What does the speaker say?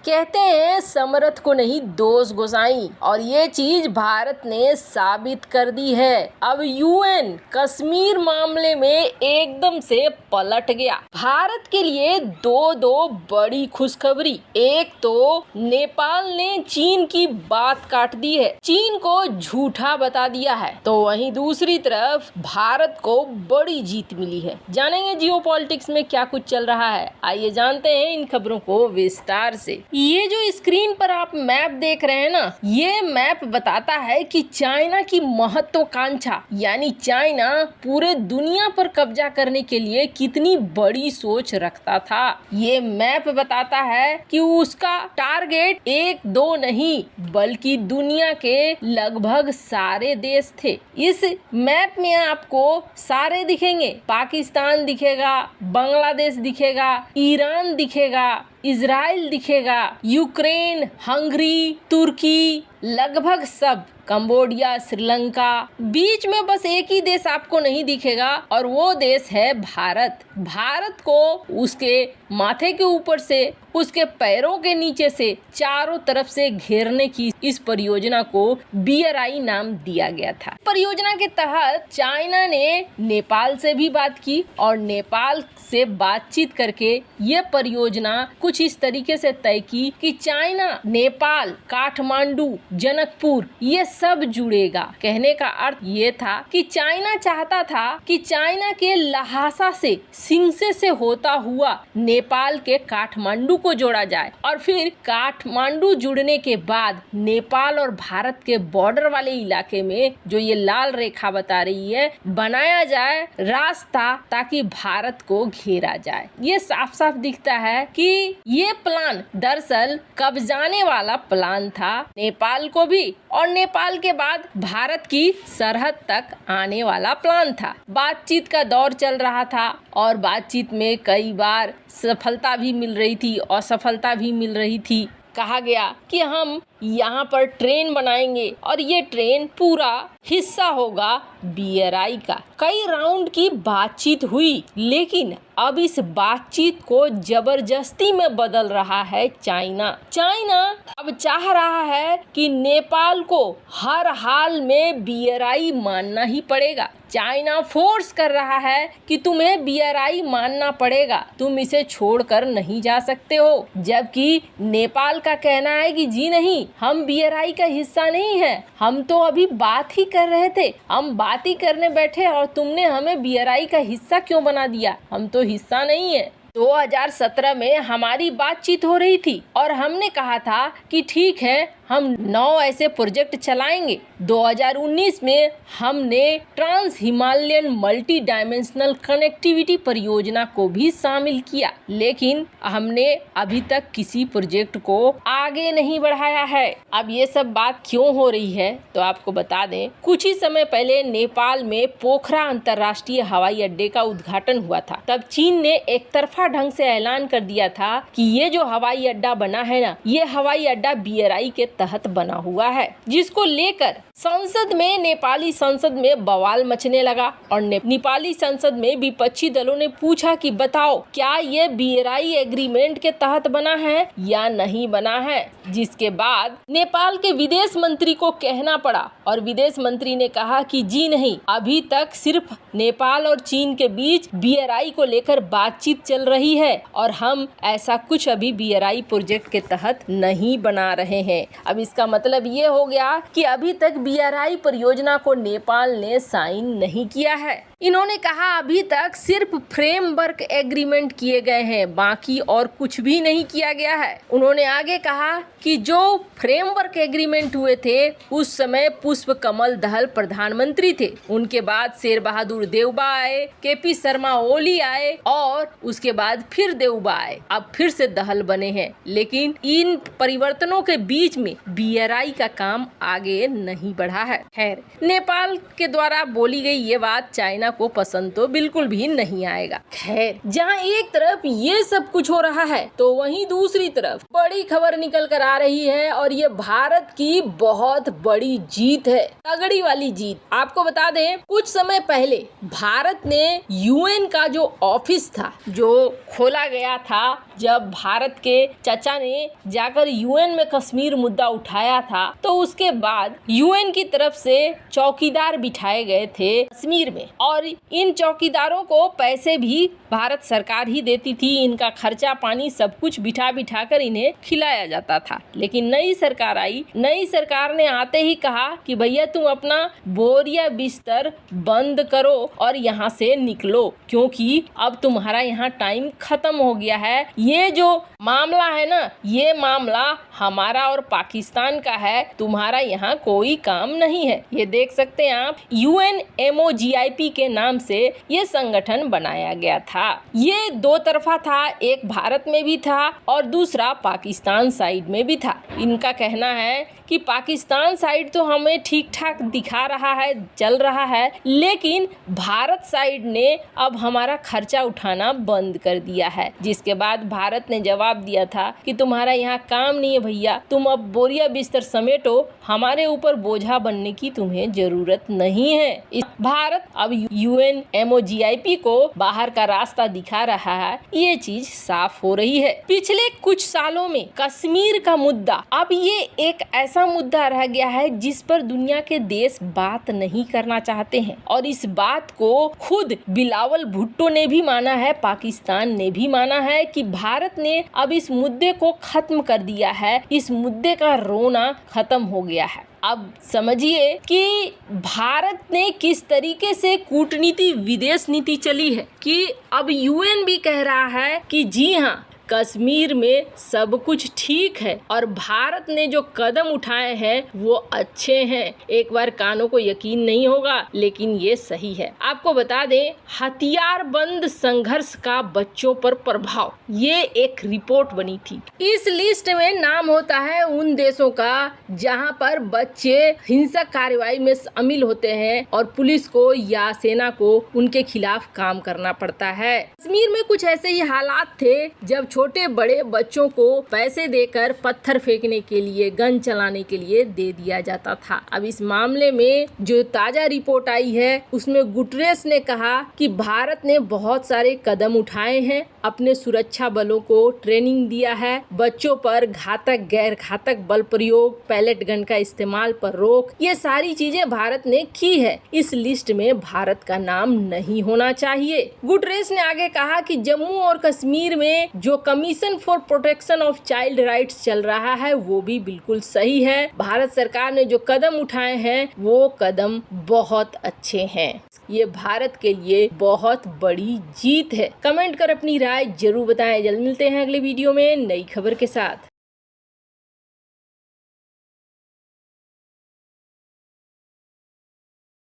कहते हैं समर्थ को नहीं दोष गोसाई, और ये चीज भारत ने साबित कर दी है। अब यूएन कश्मीर मामले में एकदम से पलट गया। भारत के लिए दो बड़ी खुशखबरी। एक तो नेपाल ने चीन की बात काट दी है, चीन को झूठा बता दिया है, तो वहीं दूसरी तरफ भारत को बड़ी जीत मिली है। जानेंगे जियोपॉलिटिक्स में क्या कुछ चल रहा है, आइए जानते हैं इन खबरों को विस्तार से। ये जो स्क्रीन पर आप मैप देख रहे हैं ना, ये मैप बताता है कि चाइना की महत्वाकांक्षा यानी चाइना पूरे दुनिया पर कब्जा करने के लिए कितनी बड़ी सोच रखता था। ये मैप बताता है कि उसका टारगेट एक दो नहीं बल्कि दुनिया के लगभग सारे देश थे। इस मैप में आपको सारे दिखेंगे, पाकिस्तान दिखेगा, बांग्लादेश दिखेगा, ईरान दिखेगा, इजराइल दिखेगा, यूक्रेन, हंगरी, तुर्की, लगभग सब, कंबोडिया, श्रीलंका। बीच में बस एक ही देश आपको नहीं दिखेगा और वो देश है भारत। भारत को उसके माथे के ऊपर से, उसके पैरों के नीचे से चारों तरफ से घेरने की इस परियोजना को BRI नाम दिया गया था। परियोजना के तहत चाइना ने नेपाल से भी बात की और नेपाल से बातचीत करके ये परियोजना कुछ इस तरीके से तय की कि चाइना, नेपाल, काठमांडू, जनकपुर ये सब जुड़ेगा। कहने का अर्थ ये था कि चाइना चाहता था कि चाइना के लहासा से, सिंगसे से होता हुआ नेपाल के काठमांडू को जोड़ा जाए और फिर काठमांडू जुड़ने के बाद नेपाल और भारत के बॉर्डर वाले इलाके में जो ये लाल रेखा बता रही है बनाया जाए रास्ता, ताकि भारत को घेरा जाए। ये साफ साफ दिखता है कि ये प्लान दरअसल कब्जाने वाला प्लान था नेपाल को भी, और नेपाल के बाद भारत की सरहद तक आने वाला प्लान था। बातचीत का दौर चल रहा था और बातचीत में कई बार सफलता भी मिल रही थी, असफलता भी मिल रही थी। कहा गया कि हम यहाँ पर ट्रेन बनाएंगे और ये ट्रेन पूरा हिस्सा होगा BRI का। कई राउंड की बातचीत हुई, लेकिन अब इस बातचीत को जबरदस्ती में बदल रहा है चाइना। चाइना अब चाह रहा है कि नेपाल को हर हाल में BRI मानना ही पड़ेगा। चाइना फोर्स कर रहा है कि तुम्हें BRI मानना पड़ेगा, तुम इसे छोड़कर नहीं जा सकते हो। जबकि नेपाल का कहना है कि जी नहीं, हम BRI का हिस्सा नहीं है, हम तो अभी बात ही कर रहे थे, हम बात ही करने बैठे और तुमने हमें BRI का हिस्सा क्यों बना दिया, हम तो हिस्सा नहीं है। 2017 में हमारी बातचीत हो रही थी और हमने कहा था कि ठीक है, हम 9 ऐसे प्रोजेक्ट चलाएंगे। 2019 में हमने trans Himalayan multi dimensional connectivity परियोजना को भी शामिल किया, लेकिन हमने अभी तक किसी प्रोजेक्ट को आगे नहीं बढ़ाया है। अब ये सब बात क्यों हो रही है तो आपको बता दें, कुछ ही समय पहले नेपाल में पोखरा अंतर्राष्ट्रीय हवाई अड्डे का उद्घाटन हुआ था। तब चीन ने एक तरफा ढंग से ऐलान कर दिया था कि ये जो हवाई अड्डा बना है ना, ये हवाई अड्डा BRI के तहत बना हुआ है, जिसको लेकर संसद में, नेपाली संसद में बवाल मचने लगा और नेपाली संसद में विपक्षी दलों ने पूछा कि बताओ क्या ये BRI एग्रीमेंट के तहत बना है या नहीं बना है, जिसके बाद नेपाल के विदेश मंत्री को कहना पड़ा और विदेश मंत्री ने कहा कि जी नहीं, अभी तक सिर्फ नेपाल और चीन के बीच BRI को लेकर बातचीत चल रही है और हम ऐसा कुछ अभी BRI प्रोजेक्ट के तहत नहीं बना रहे हैं। अब इसका मतलब ये हो गया कि अभी तक BRI परियोजना को नेपाल ने साइन नहीं किया है। इन्होंने कहा अभी तक सिर्फ फ्रेमवर्क एग्रीमेंट किए गए हैं, बाकी और कुछ भी नहीं किया गया है। उन्होंने आगे कहा कि जो फ्रेमवर्क एग्रीमेंट हुए थे उस समय पुष्प कमल दहल प्रधानमंत्री थे, उनके बाद शेर बहादुर देउबा आए, KP शर्मा ओली आए और उसके बाद फिर देउबा आए, अब फिर से दहल बने हैं। लेकिन इन परिवर्तनों के बीच में BRI का काम आगे नहीं बढ़ा है। खैर, नेपाल के द्वारा बोली गई ये बात चाइना को पसंद तो बिल्कुल भी नहीं आएगा। खैर, जहां एक तरफ ये सब कुछ हो रहा है तो वहीं दूसरी तरफ बड़ी खबर निकल कर आ रही है और ये भारत की बहुत बड़ी जीत है, तगड़ी वाली जीत। आपको बता दें, कुछ समय पहले भारत ने UN का जो ऑफिस था, जो खोला गया था जब भारत के चाचा ने जाकर यूएन में कश्मीर मुद्दा उठाया था तो उसके बाद यूएन की तरफ से चौकीदार बिठाए गए थे कश्मीर में और इन चौकीदारों को पैसे भी भारत सरकार ही देती थी। इनका खर्चा पानी सब कुछ बिठा कर इन्हें खिलाया जाता था। लेकिन नई सरकार आई, नई सरकार ने आते ही कहा कि भैया तुम अपना बोरिया बिस्तर बंद करो और यहाँ से निकलो, क्योंकि अब तुम्हारा यहाँ टाइम खत्म हो गया है। ये जो मामला है ना, ये मामला हमारा और पाकिस्तान का है, तुम्हारा यहाँ कोई काम नहीं है। ये देख सकते हैं आप, UNMOGIP के नाम से ये संगठन बनाया गया था। ये दो तरफा था, एक भारत में भी था और दूसरा पाकिस्तान साइड में भी था। इनका कहना है कि पाकिस्तान साइड तो हमें ठीक ठाक दिखा रहा है, चल रहा है, लेकिन भारत साइड ने अब हमारा खर्चा उठाना बंद कर दिया है। जिसके बाद भारत ने जवाब दिया था कि तुम्हारा यहाँ काम नहीं है भैया, तुम अब बोरिया बिस्तर समेटो, हमारे ऊपर बोझा बनने की तुम्हें जरूरत नहीं है। भारत अब UNMOGIP को बाहर का रास्ता दिखा रहा है, ये चीज साफ हो रही है। पिछले कुछ सालों में कश्मीर का मुद्दा अब ये एक ऐसा मुद्दा रह गया है जिस पर दुनिया के देश बात नहीं करना चाहते हैं और इस बात को खुद बिलावल भुट्टो ने भी माना है, पाकिस्तान ने भी माना है कि भारत ने अब इस मुद्दे को खत्म कर दिया है, इस मुद्दे का रोना खत्म हो गया है। अब समझिए कि भारत ने किस तरीके से कूटनीति विदेश नीति चली है कि अब UN भी कह रहा है कि जी हाँ, कश्मीर में सब कुछ ठीक है और भारत ने जो कदम उठाए हैं वो अच्छे हैं। एक बार कानों को यकीन नहीं होगा, लेकिन ये सही है। आपको बता दें, हथियार बंद संघर्ष का बच्चों पर प्रभाव, ये एक रिपोर्ट बनी थी। इस लिस्ट में नाम होता है उन देशों का जहां पर बच्चे हिंसक कार्रवाई में शामिल होते हैं और पुलिस को या सेना को उनके खिलाफ काम करना पड़ता है। कश्मीर में कुछ ऐसे ही हालात थे जब छोटे बड़े बच्चों को पैसे देकर पत्थर फेंकने के लिए, गन चलाने के लिए दे दिया जाता था। अब इस मामले में जो ताजा रिपोर्ट आई है उसमें गुटरेस ने कहा कि भारत ने बहुत सारे कदम उठाए हैं, अपने सुरक्षा बलों को ट्रेनिंग दिया है, बच्चों पर घातक गैर घातक बल प्रयोग, पैलेट गन का इस्तेमाल पर रोक, ये सारी चीजें भारत ने की है। इस लिस्ट में भारत का नाम नहीं होना चाहिए। गुटरेस ने आगे कहा कि जम्मू और कश्मीर में जो commission for protection of child rights चल रहा है वो भी बिल्कुल सही है। भारत सरकार ने जो कदम उठाए हैं वो कदम बहुत अच्छे हैं। ये भारत के लिए बहुत बड़ी जीत है। कमेंट कर अपनी राय जरूर बताएं। जल्द मिलते हैं अगले वीडियो में नई खबर के साथ।